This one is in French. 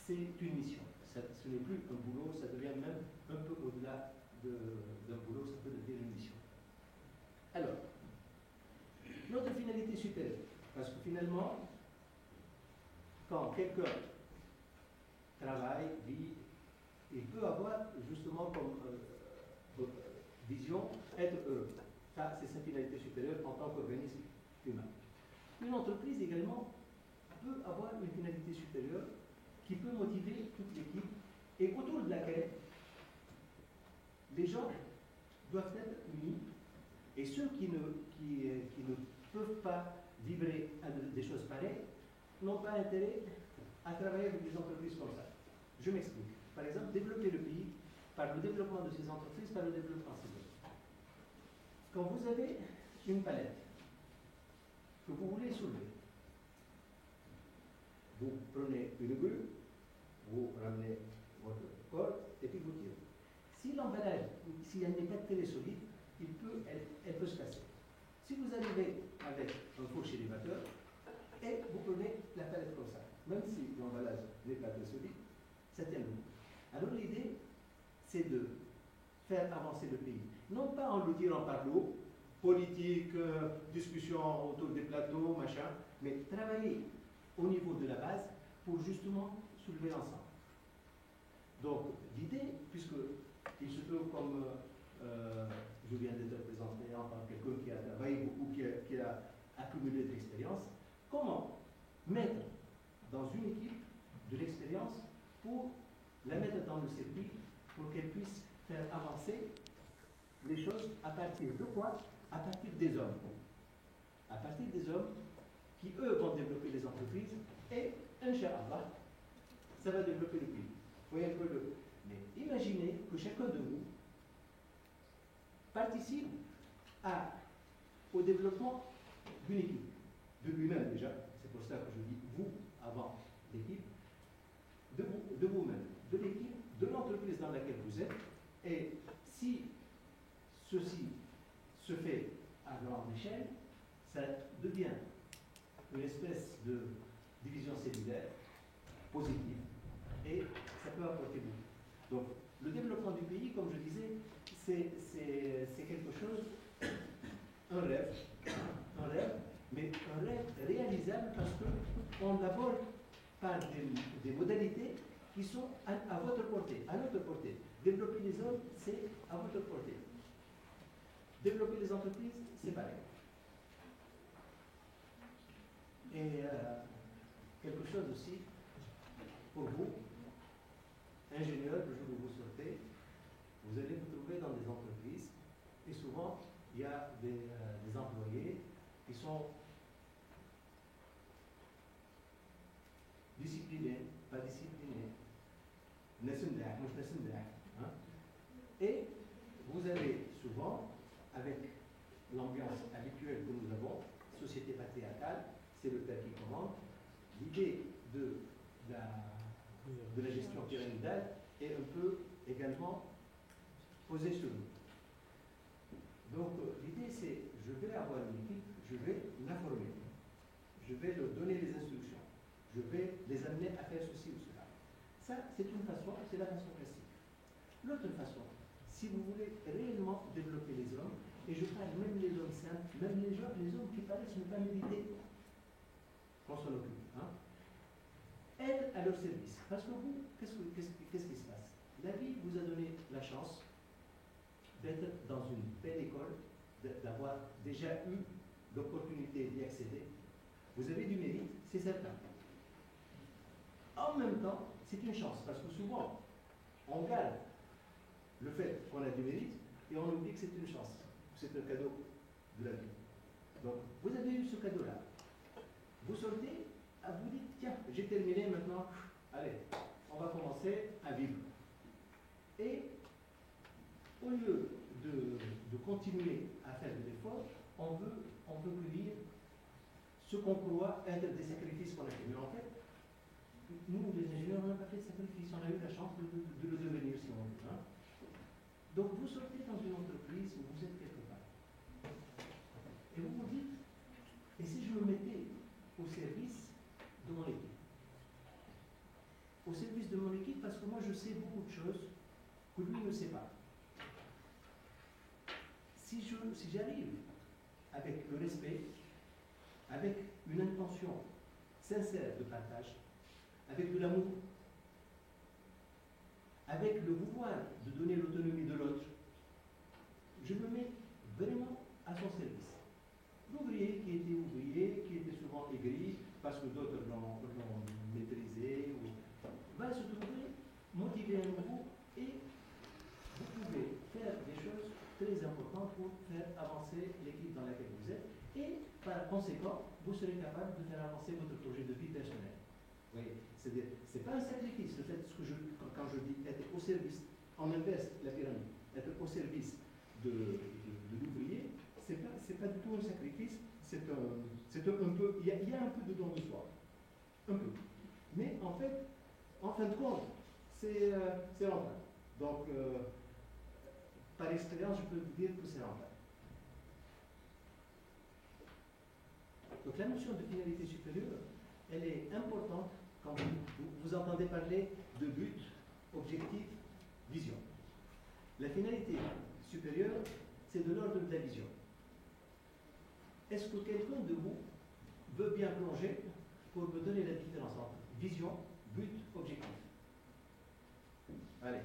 c'est une mission. Ce n'est plus un boulot, ça devient même un peu au-delà d'un boulot, ça peut devenir une mission. Alors, notre finalité supérieure, parce que finalement, quand quelqu'un travaille, vit, il peut avoir justement comme vision être heureux. Ça, c'est sa finalité supérieure en tant qu'organisme humain. Une entreprise également peut avoir une finalité supérieure qui peut motiver toute l'équipe et autour de laquelle les gens doivent être unis et ceux qui ne peuvent pas vibrer à des choses pareilles n'ont pas intérêt à travailler avec des entreprises comme ça. Je m'explique. Par exemple, développer le pays par le développement de ces entreprises, par le développement civil. Quand vous avez une palette que vous voulez soulever, vous prenez une grue, vous ramenez votre corde et puis vous tirez. Si l'emballage, si elle n'est pas très solide, elle peut se casser. Si vous arrivez avec un fourche élévateur et vous prenez la palette comme ça, même si l'emballage n'est pas très solide, ça tient debout. Alors l'idée, c'est de faire avancer le pays. Non pas en le tirant par l'eau, politique, discussion autour des plateaux, machin, mais travailler au niveau de la base pour justement soulever l'ensemble. Donc l'idée, puisqu'il se trouve comme je viens d'être présenté en tant que quelqu'un qui a travaillé beaucoup, qui a accumulé de l'expérience, comment mettre dans une équipe de l'expérience pour la mettre dans le circuit pour qu'elle puisse faire avancer les choses à partir de quoi? À partir des hommes. À partir des hommes qui, eux, vont développer les entreprises et, Inch'Allah, ça va développer le pays. Vous voyez un peu le... Mais imaginez que chacun de vous participe au développement d'une équipe, de lui-même déjà. C'est pour ça que je dis vous avant l'équipe, de vous-même, de l'équipe, de l'entreprise dans laquelle vous êtes. Et si ceci se fait à grande échelle, ça devient une espèce de division cellulaire positive et ça peut apporter beaucoup. Donc, le développement du pays, comme je disais, c'est quelque chose, un rêve, mais un rêve réalisable parce qu'on l'aborde par des modalités qui sont à votre portée, à notre portée. Développer les hommes, c'est à votre portée. Développer les entreprises, c'est pareil. Et quelque chose aussi pour vous, ingénieurs, le jour où vous sortez, vous allez vous trouver dans des entreprises et souvent il y a des employés qui sont disciplinés, pas disciplinés, hein? Et vous avez souvent, avec l'ambiance habituelle que nous avons, société patriarcale, c'est le père qui commande, l'idée de la gestion pyramidale est un peu également posée sur nous. Donc l'idée c'est, je vais avoir une équipe, je vais la former, je vais leur donner les instructions, je vais les amener à faire ceci ou cela. Ça, c'est une façon, c'est la façon classique. L'autre façon, si vous voulez réellement développer les hommes, et je parle même les hommes simples, même les hommes qui paraissent ne pas mériter qu'on s'en occupe, hein, aide à leur service. Parce que vous, qu'est-ce qui se passe? La vie vous a donné la chance d'être dans une belle école, d'avoir déjà eu l'opportunité d'y accéder. Vous avez du mérite, c'est certain. En même temps, c'est une chance, parce que souvent, on garde le fait qu'on a du mérite et on oublie que c'est une chance. C'est un cadeau de la vie. Donc, vous avez eu ce cadeau-là. Vous sortez, vous dites, tiens, j'ai terminé maintenant, allez, on va commencer à vivre. Et au lieu de continuer à faire de l'effort, on peut cueillir ce qu'on croit être des sacrifices qu'on a fait. Mais en fait, nous, les ingénieurs, on n'a pas fait de sacrifice, on a eu la chance de le devenir, si on veut. Hein. Donc vous sortez dans une entreprise où vous êtes quelque part. Et vous vous dites, et si je me mettais au service de mon équipe? au service de mon équipe parce que moi je sais beaucoup de choses que lui ne sait pas. Si j'arrive avec le respect, avec une intention sincère de partage, avec de l'amour, avec le pouvoir de donner l'autonomie de l'autre, je me mets vraiment à son service. L'ouvrier qui était ouvrier, qui était souvent aigri, parce que d'autres l'ont maîtrisé, va se trouver motivé à nouveau et vous pouvez faire des choses très importantes pour faire avancer l'équipe dans laquelle vous êtes et par conséquent, vous serez capable de faire avancer votre projet de vie personnelle. Oui, c'est pas un sacrifice, le fait que quand je dis être au service, on inverse la pyramide, être au service de l'ouvrier, c'est pas du tout un sacrifice, c'est un peu, il y a un peu de don de soi, un peu. Mais en fait, en fin de compte, c'est rentable. Donc, par expérience, je peux vous dire que c'est rentable. Donc la notion de finalité supérieure, elle est importante quand vous entendez parler de but, objectif, vision. La finalité supérieure, c'est de l'ordre de la vision. Est-ce que quelqu'un de vous veut bien plonger pour me donner la différence entre vision, but, objectif? Allez.